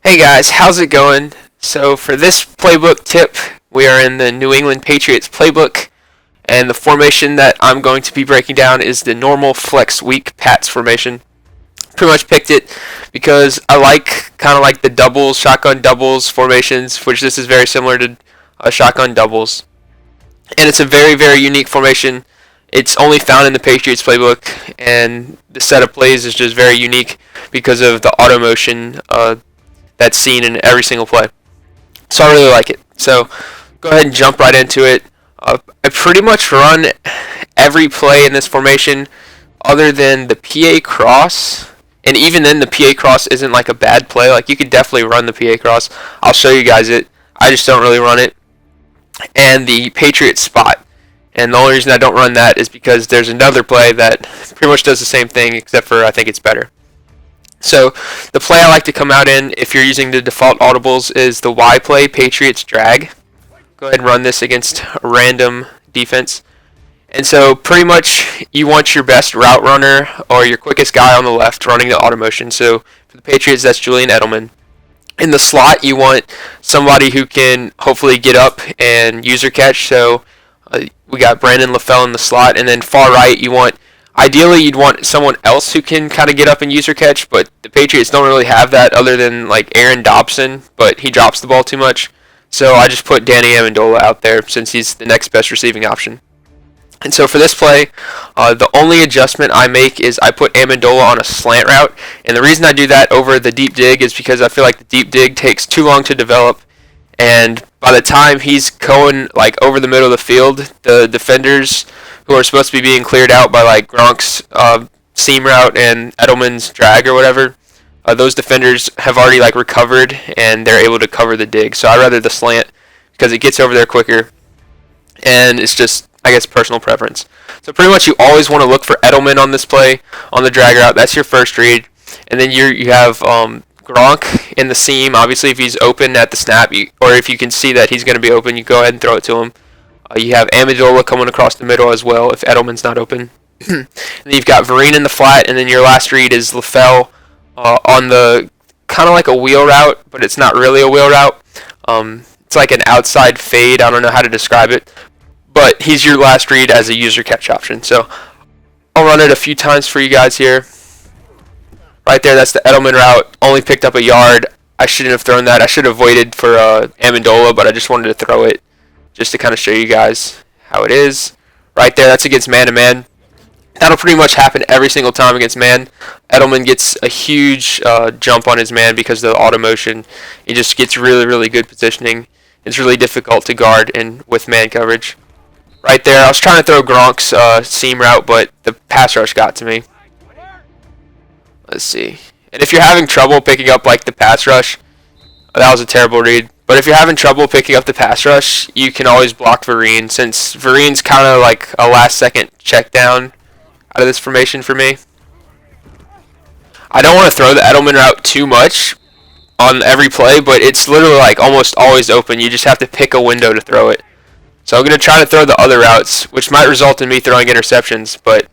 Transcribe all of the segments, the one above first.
Hey guys, how's it going? So for this playbook tip, we are in the New England Patriots playbook, and the formation that I'm going to be breaking down is the normal flex weak Pats formation. Pretty much picked it because I like kind of like the doubles, shotgun doubles formations, which this is very similar to shotgun doubles. And it's a very, very unique formation. It's only found in the Patriots playbook, and the set of plays is just very unique because of the auto motion that's seen in every single play. So I really like it. So go ahead and jump right into it. I pretty much run every play in this formation other than the PA cross. And even then, the PA cross isn't like a bad play. Like, you could definitely run the PA cross. I'll show you guys it. I just don't really run it. And the Patriots spot. And the only reason I don't run that is because there's another play that pretty much does the same thing, except for I think it's better. So the play I like to come out in, if you're using the default audibles, is the Y play, Patriots drag. Go ahead and run this against a random defense. And so pretty much you want your best route runner or your quickest guy on the left running the auto motion. So for the Patriots, that's Julian Edelman. In the slot, you want somebody who can hopefully get up and user catch. So we got Brandon LaFell in the slot. And then far right, ideally, you'd want someone else who can kind of get up and user catch, but the Patriots don't really have that other than like Aaron Dobson, but he drops the ball too much. So I just put Danny Amendola out there since he's the next best receiving option. And so for this play, the only adjustment I make is I put Amendola on a slant route. And the reason I do that over the deep dig is because I feel like the deep dig takes too long to develop. And by the time he's going like over the middle of the field, the defenders who are supposed to be being cleared out by like Gronk's seam route and Edelman's drag or whatever, those defenders have already like recovered and they're able to cover the dig. So I rather the slant because it gets over there quicker, and it's just, I guess, personal preference. So pretty much you always want to look for Edelman on this play on the drag route. That's your first read, and then you have Gronk in the seam. Obviously, if he's open at the snap, or if you can see that he's going to be open, you go ahead and throw it to him. You have Amendola coming across the middle as well if Edelman's not open. And then you've got Vereen in the flat, and then your last read is LaFell on the kind of like a wheel route, but it's not really a wheel route. It's like an outside fade. I don't know how to describe it, but he's your last read as a user catch option. So I'll run it a few times for you guys here. Right there, that's the Edelman route. Only picked up a yard. I shouldn't have thrown that. I should have waited for Amendola, but I just wanted to throw it just to kind of show you guys how it is. Right there, that's against man-to-man. That'll pretty much happen every single time against man. Edelman gets a huge jump on his man because of the auto motion. He just gets really, really good positioning. It's really difficult to guard with man coverage. Right there, I was trying to throw Gronk's seam route, but the pass rush got to me. Let's see. And if you're having trouble picking up like the pass rush, that was a terrible read. But if you're having trouble picking up the pass rush, you can always block Vereen, since Vereen's kind of like a last-second check down out of this formation for me. I don't want to throw the Edelman route too much on every play, but it's literally like almost always open. You just have to pick a window to throw it. So I'm going to try to throw the other routes, which might result in me throwing interceptions. But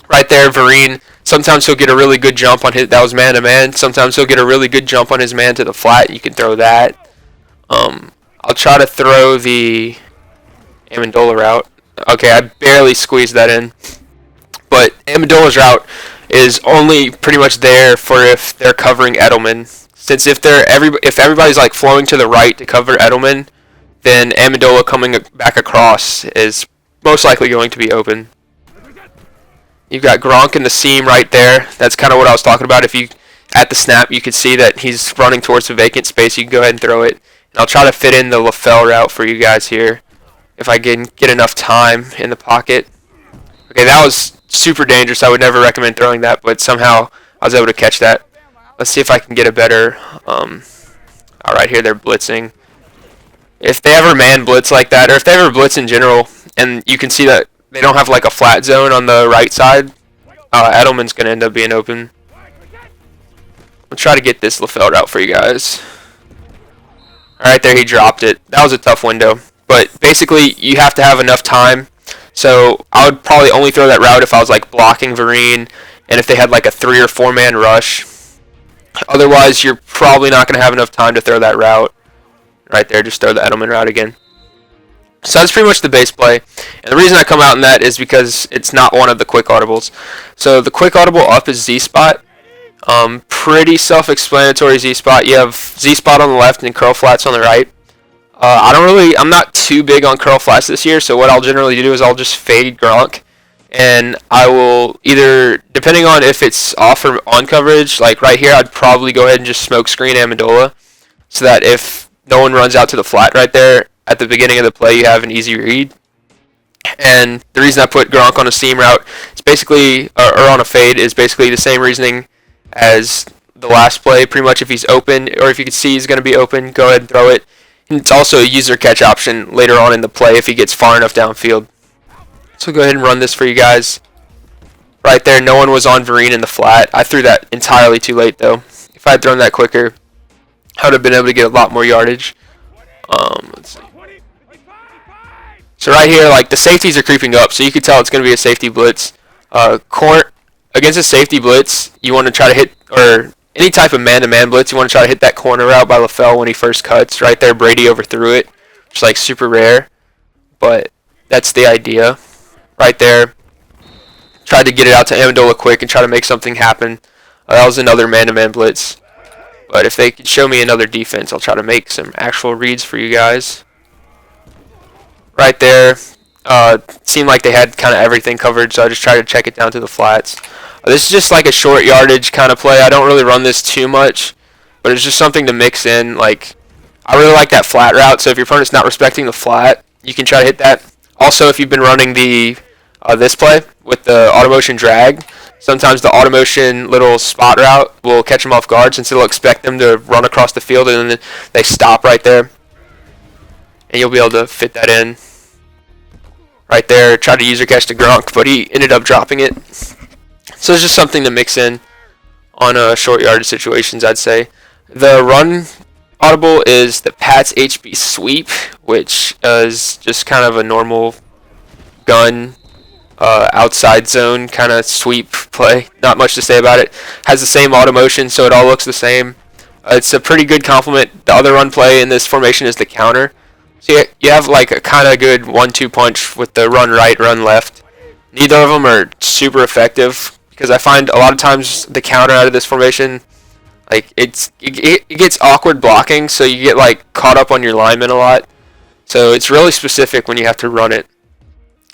right there, Vereen, sometimes he'll get a really good jump on his, that was man-to-man. Sometimes he'll get a really good jump on his man to the flat. You can throw that. I'll try to throw the Amendola route. Okay, I barely squeezed that in. But Amendola's route is only pretty much there for if they're covering Edelman. Since if everybody's like flowing to the right to cover Edelman, then Amendola coming back across is most likely going to be open. You've got Gronk in the seam right there. That's kind of what I was talking about. If you, at the snap, you could see that he's running towards the vacant space, you can go ahead and throw it. And I'll try to fit in the LaFell route for you guys here if I can get enough time in the pocket. Okay, that was super dangerous. I would never recommend throwing that, but somehow I was able to catch that. Let's see if I can get a better... all right, here they're blitzing. If they ever man blitz like that, or if they ever blitz in general, and you can see that they don't have like a flat zone on the right side, Edelman's going to end up being open. I'll try to get this LaFell route for you guys. Alright, there he dropped it. That was a tough window. But basically, you have to have enough time. So I would probably only throw that route if I was like blocking Vereen, and if they had like a 3 or 4 man rush. Otherwise, you're probably not going to have enough time to throw that route. Right there, just throw the Edelman route again. So that's pretty much the base play. And the reason I come out in that is because it's not one of the quick audibles. So the quick audible up is Z-spot. Pretty self-explanatory Z-spot. You have Z-spot on the left and curl flats on the right. I'm not too big on curl flats this year, so what I'll generally do is I'll just fade Gronk, and I will either, depending on if it's off or on coverage, like right here, I'd probably go ahead and just smoke screen Amendola, so that if no one runs out to the flat right there at the beginning of the play, you have an easy read. And the reason I put Gronk on a seam route is basically, or on a fade, is basically the same reasoning as the last play. Pretty much if he's open, or if you can see he's going to be open, go ahead and throw it. It's also a user catch option later on in the play if he gets far enough downfield. So go ahead and run this for you guys. Right there, no one was on Vereen in the flat. I threw that entirely too late though. If I had thrown that quicker, I would have been able to get a lot more yardage. Let's see. So right here, like the safeties are creeping up, so you can tell it's going to be a safety blitz. Against a safety blitz, you want to try to hit, or any type of man-to-man blitz, you want to try to hit that corner route by LaFell when he first cuts. Right there, Brady overthrew it, which is like super rare, but that's the idea. Right there, tried to get it out to Amendola quick and try to make something happen. That was another man-to-man blitz, but if they could show me another defense, I'll try to make some actual reads for you guys. Right there, seemed like they had kind of everything covered, so I just tried to check it down to the flats. This is just like a short yardage kind of play. I don't really run this too much, but it's just something to mix in. Like, I really like that flat route, so if your opponent's not respecting the flat, you can try to hit that. Also, if you've been running the this play with the automotion drag, sometimes the automotion little spot route will catch them off guard, since it'll expect them to run across the field, and then they stop right there. And you'll be able to fit that in. Right there, tried to user catch to Gronk, but he ended up dropping it. So it's just something to mix in on short yardage situations, I'd say. The run audible is the Pats HB sweep, which is just kind of a normal gun outside zone kind of sweep play. Not much to say about it. Has the same automotion, so it all looks the same. It's a pretty good complement. The other run play in this formation is the counter. So you have like a kind of good 1-2 punch with the run right, run left. Neither of them are super effective, because I find a lot of times the counter out of this formation, like it gets awkward blocking, so you get like caught up on your linemen a lot. So it's really specific when you have to run it.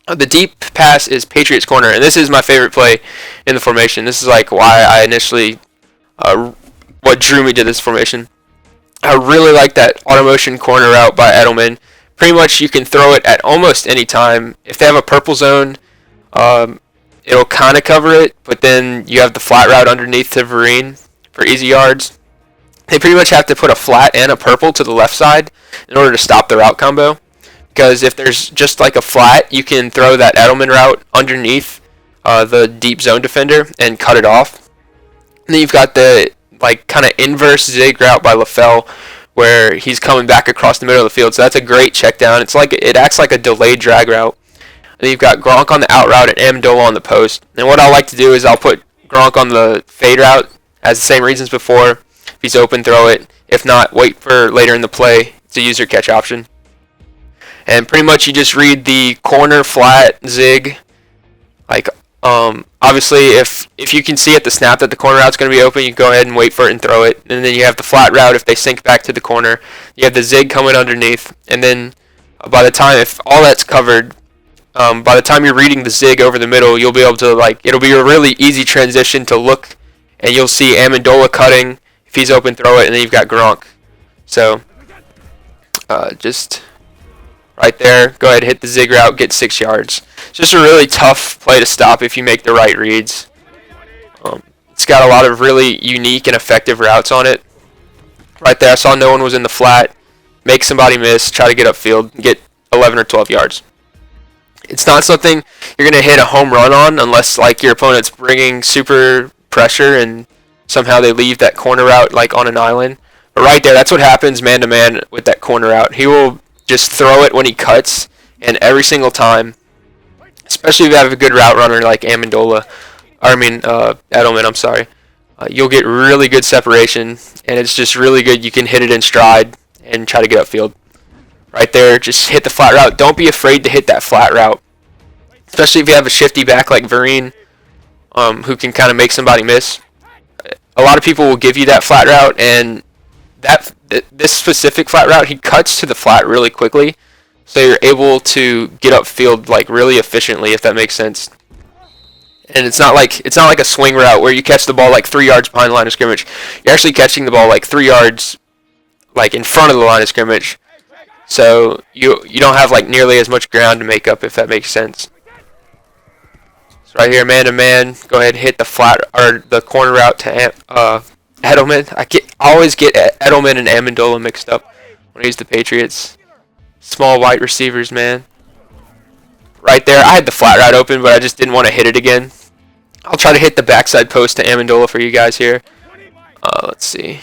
The deep pass is Patriots corner, and this is my favorite play in the formation. This is like why I initially, what drew me to this formation. I really like that automotion corner route by Edelman. Pretty much you can throw it at almost any time. If they have a purple zone, it'll kind of cover it, but then you have the flat route underneath to Vereen for easy yards. They pretty much have to put a flat and a purple to the left side in order to stop the route combo. Because if there's just like a flat, you can throw that Edelman route underneath the deep zone defender and cut it off. And then you've got the like kind of inverse zig route by LaFell, where he's coming back across the middle of the field. So that's a great check down. It acts like a delayed drag route. And then you've got Gronk on the out route and Amendola on the post. And what I like to do is I'll put Gronk on the fade route, as the same reasons before. If he's open, throw it. If not, wait for later in the play. It's a user catch option. And pretty much you just read the corner, flat, zig. Like, obviously, if you can see at the snap that the corner route's going to be open, you go ahead and wait for it and throw it. And then you have the flat route if they sink back to the corner. You have the zig coming underneath. And then by the time, if all that's covered, by the time you're reading the zig over the middle, you'll be able to, like, it'll be a really easy transition to look, and you'll see Amendola cutting. If he's open, throw it, and then you've got Gronk. So, just right there, go ahead, hit the zig route, get 6 yards. It's just a really tough play to stop if you make the right reads. It's got a lot of really unique and effective routes on it. Right there, I saw no one was in the flat. Make somebody miss, try to get upfield, get 11 or 12 yards. It's not something you're going to hit a home run on unless like your opponent's bringing super pressure and somehow they leave that corner route like on an island. But right there, that's what happens man-to-man with that corner route. He will just throw it when he cuts, and every single time, especially if you have a good route runner like Edelman, I'm sorry. you'll get really good separation, and it's just really good. You can hit it in stride and try to get upfield. Right there, just hit the flat route. Don't be afraid to hit that flat route, especially if you have a shifty back like Vereen, who can kind of make somebody miss. A lot of people will give you that flat route, and this specific flat route, he cuts to the flat really quickly, so you're able to get upfield like really efficiently, if that makes sense. And it's not like a swing route where you catch the ball like 3 yards behind the line of scrimmage. You're actually catching the ball like 3 yards like in front of the line of scrimmage. So you don't have like nearly as much ground to make up, if that makes sense. So right here, man to man, go ahead and hit the flat or the corner route to Edelman. I always get Edelman and Amendola mixed up when I use the Patriots. Small white receivers, man. Right there, I had the flat route open, but I just didn't want to hit it again. I'll try to hit the backside post to Amendola for you guys here. Let's see.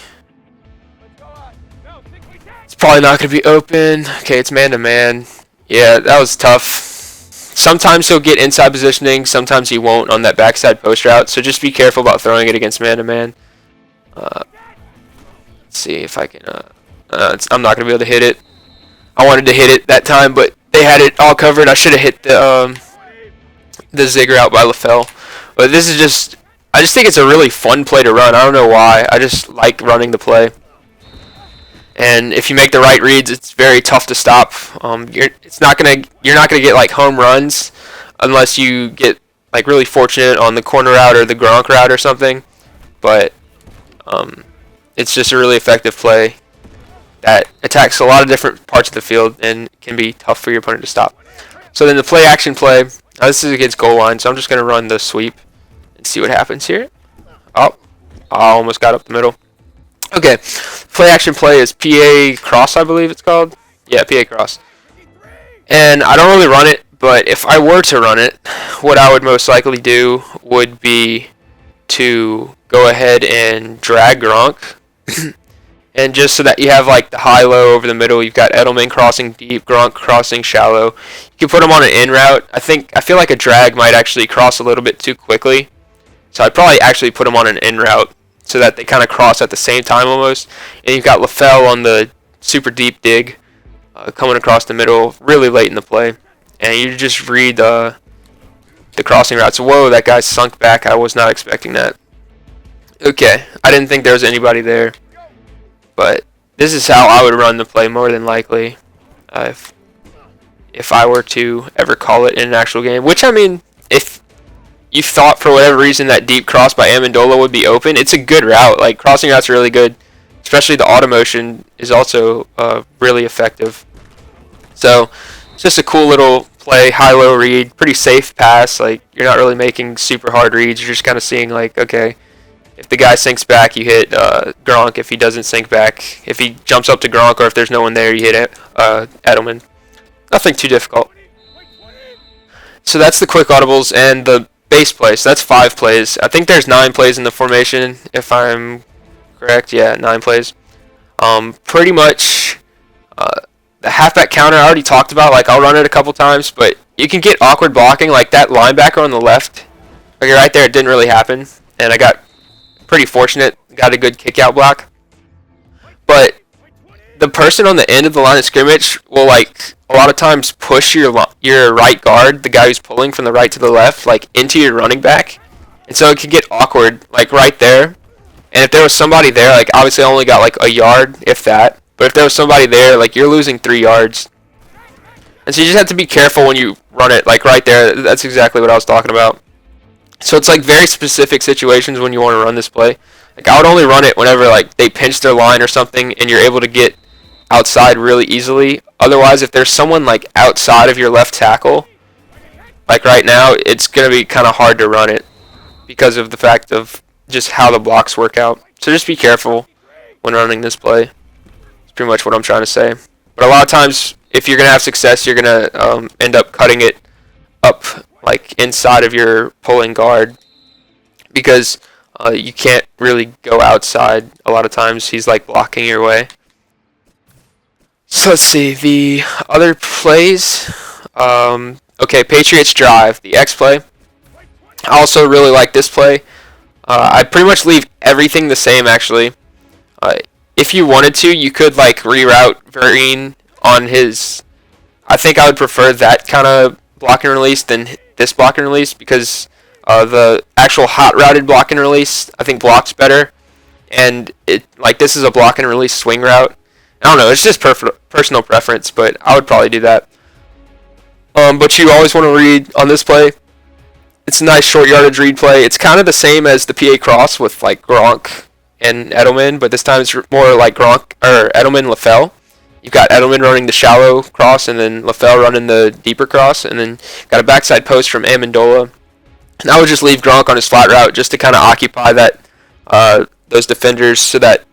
It's probably not going to be open. Okay, it's man-to-man. Yeah, that was tough. Sometimes he'll get inside positioning, sometimes he won't on that backside post route, so just be careful about throwing it against man-to-man. Let's see if I can... I'm not going to be able to hit it. I wanted to hit it that time, but they had it all covered. I should have hit the zig route by LaFell. But this is just... I just think it's a really fun play to run. I don't know why. I just like running the play. And if you make the right reads, it's very tough to stop. You're not gonna get like home runs unless you get like really fortunate on the corner route or the Gronk route or something. But it's just a really effective play that attacks a lot of different parts of the field and can be tough for your opponent to stop. So then the play action play. Now this is against goal line, so I'm just gonna run the sweep and see what happens here. Oh, I almost got up the middle. Okay, play action play is PA cross, I believe it's called. Yeah, PA cross. And I don't really run it, but if I were to run it, what I would most likely do would be to go ahead and drag Gronk. And just so that you have like the high-low over the middle, you've got Edelman crossing deep, Gronk crossing shallow. You can put him on an in route. I feel like a drag might actually cross a little bit too quickly. So I'd probably actually put him on an in route, so that they kind of cross at the same time almost. And you've got LaFell on the super deep dig coming across the middle really late in the play. And you just read the crossing routes. Whoa, that guy sunk back. I was not expecting that. Okay, I didn't think there was anybody there. But this is how I would run the play more than likely if I were to ever call it in an actual game. Which, I mean, if you thought for whatever reason that deep cross by Amendola would be open, it's a good route. Like, crossing routes are really good. Especially the auto motion is also really effective. So, it's just a cool little play, high-low read, pretty safe pass. Like, you're not really making super hard reads. You're just kind of seeing, like, okay, if the guy sinks back, you hit Gronk. If he doesn't sink back, if he jumps up to Gronk, or if there's no one there, you hit Edelman. Nothing too difficult. So that's the quick audibles and the base play. So that's 5 plays. I think there's 9 plays in the formation, if I'm correct. Yeah, 9 plays. Pretty much the halfback counter I already talked about. Like, I'll run it a couple times, but you can get awkward blocking. Like that linebacker on the left. Okay, right there, it didn't really happen, and I got pretty fortunate. Got a good kick out block. But the person on the end of the line of scrimmage will, like, a lot of times push your right guard, the guy who's pulling from the right to the left, like, into your running back. And so it can get awkward, like, right there. And if there was somebody there, like, obviously I only got, like, a yard, if that. But if there was somebody there, like, you're losing 3 yards. And so you just have to be careful when you run it, like, right there. That's exactly what I was talking about. So it's, like, very specific situations when you want to run this play. Like, I would only run it whenever, like, they pinch their line or something and you're able to get outside really easily. Otherwise, if there's someone, like, outside of your left tackle, like right now, it's going to be kind of hard to run it because of the fact of just how the blocks work out. So just be careful when running this play. That's pretty much what I'm trying to say. But a lot of times, if you're going to have success, you're going to end up cutting it up, like, inside of your pulling guard, because you can't really go outside a lot of times. He's, like, blocking your way. So let's see, the other plays. Okay, Patriots drive, the X play. I also really like this play. I pretty much leave everything the same actually. Uh, if you wanted to, you could like reroute Vereen on his. I think I would prefer that kind of block and release than this block and release because the actual hot routed block and release I think blocks better, and it like this is a block and release swing route. I don't know, it's just personal preference, but I would probably do that. But you always want to read on this play. It's a nice short yardage read play. It's kind of the same as the PA cross with like Gronk and Edelman, but this time it's more like Gronk or Edelman LaFell. You've got Edelman running the shallow cross, and then LaFell running the deeper cross, and then got a backside post from Amendola. And I would just leave Gronk on his flat route just to kind of occupy that those defenders so that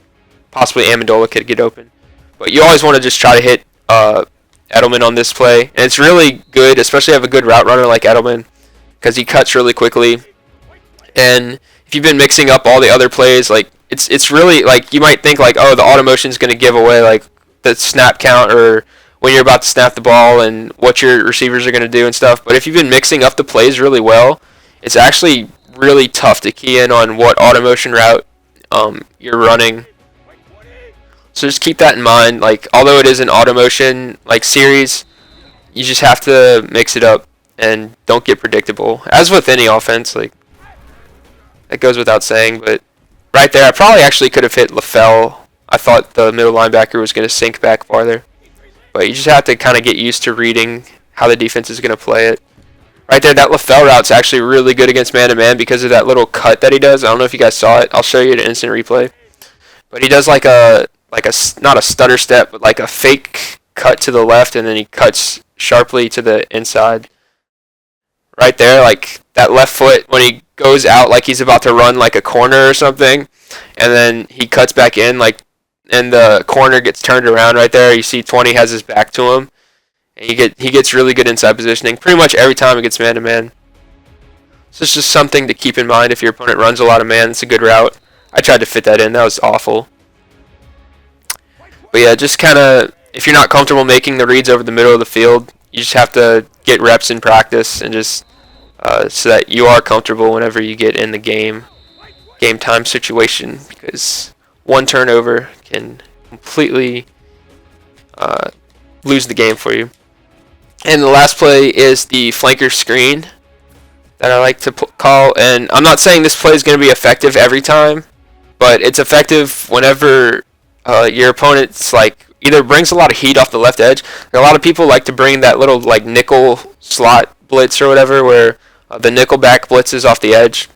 possibly Amendola could get open. But you always want to just try to hit Edelman on this play, and it's really good, especially if you have a good route runner like Edelman, because he cuts really quickly. And if you've been mixing up all the other plays, like it's really like you might think like, oh, the auto motion is going to give away like the snap count or when you're about to snap the ball and what your receivers are going to do and stuff. But if you've been mixing up the plays really well, it's actually really tough to key in on what auto motion route you're running. So just keep that in mind. Like, although it is an auto motion like series, you just have to mix it up and don't get predictable. As with any offense, like that goes without saying. But right there, I probably actually could have hit LaFell. I thought the middle linebacker was going to sink back farther. But you just have to kind of get used to reading how the defense is going to play it. Right there, that LaFell route's actually really good against man-to-man because of that little cut that he does. I don't know if you guys saw it. I'll show you an instant replay. But he does like a not a stutter step, but like a fake cut to the left, and then he cuts sharply to the inside. Right there, like that left foot when he goes out like he's about to run like a corner or something, and then he cuts back in like, and the corner gets turned around right there. You see 20 has his back to him, and he gets really good inside positioning pretty much every time it gets man-to-man. So it's just something to keep in mind if your opponent runs a lot of man. It's a good route. I tried to fit that in. That was awful. But yeah, just kind of, if you're not comfortable making the reads over the middle of the field, you just have to get reps in practice and just so that you are comfortable whenever you get in the game time situation, because one turnover can completely lose the game for you. And the last play is the flanker screen that I like to call, and I'm not saying this play is going to be effective every time, but it's effective whenever your opponent's like either brings a lot of heat off the left edge. A lot of people like to bring that little like nickel slot blitz or whatever, where the nickel back blitzes off the edge.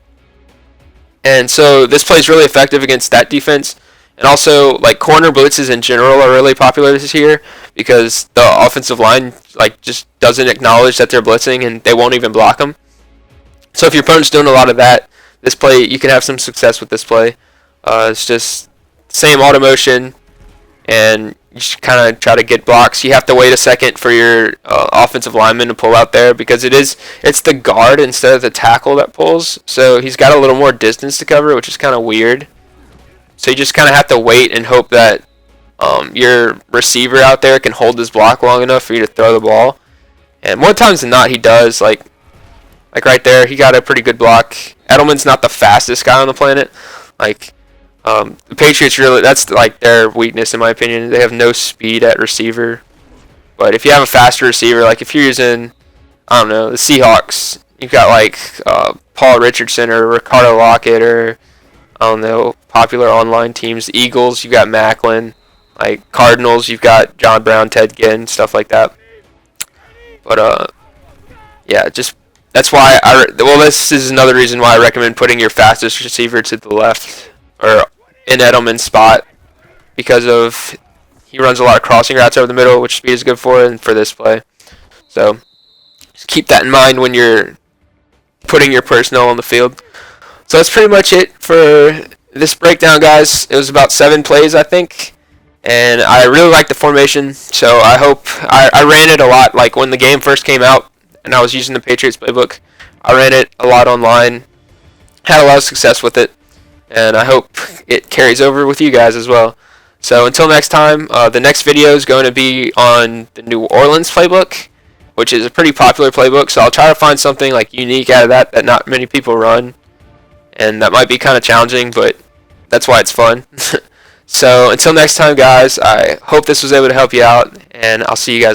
And so this play is really effective against that defense. And also, like, corner blitzes in general are really popular this year because the offensive line like just doesn't acknowledge that they're blitzing and they won't even block them. So if your opponent's doing a lot of that, this play, you can have some success with this play. It's just same auto motion, and you just kind of try to get blocks. You have to wait a second for your offensive lineman to pull out there because it's the guard instead of the tackle that pulls. So he's got a little more distance to cover, which is kind of weird. So you just kind of have to wait and hope that your receiver out there can hold his block long enough for you to throw the ball. And more times than not, he does. Like right there, he got a pretty good block. Edelman's not the fastest guy on the planet. Like, the Patriots really, that's like their weakness in my opinion. They have no speed at receiver. But if you have a faster receiver, like if you're using, I don't know, the Seahawks, you've got like Paul Richardson or Ricardo Lockett or, I don't know, popular online teams. The Eagles, you've got Macklin. Like Cardinals, you've got John Brown, Ted Ginn, stuff like that. But yeah, just that's why this is another reason why I recommend putting your fastest receiver to the left or in Edelman's spot, because of he runs a lot of crossing routes over the middle, which speed is good for, and for this play. So just keep that in mind when you're putting your personnel on the field. So that's pretty much it for this breakdown, guys. It was about 7 plays, I think, and I really like the formation. So I hope I ran it a lot. Like when the game first came out, and I was using the Patriots playbook, I ran it a lot online. Had a lot of success with it. And I hope it carries over with you guys as well. So until next time, the next video is going to be on the New Orleans playbook, which is a pretty popular playbook. So I'll try to find something like unique out of that not many people run. and that might be kind of challenging, but that's why it's fun. So until next time, guys, I hope this was able to help you out, and I'll see you guys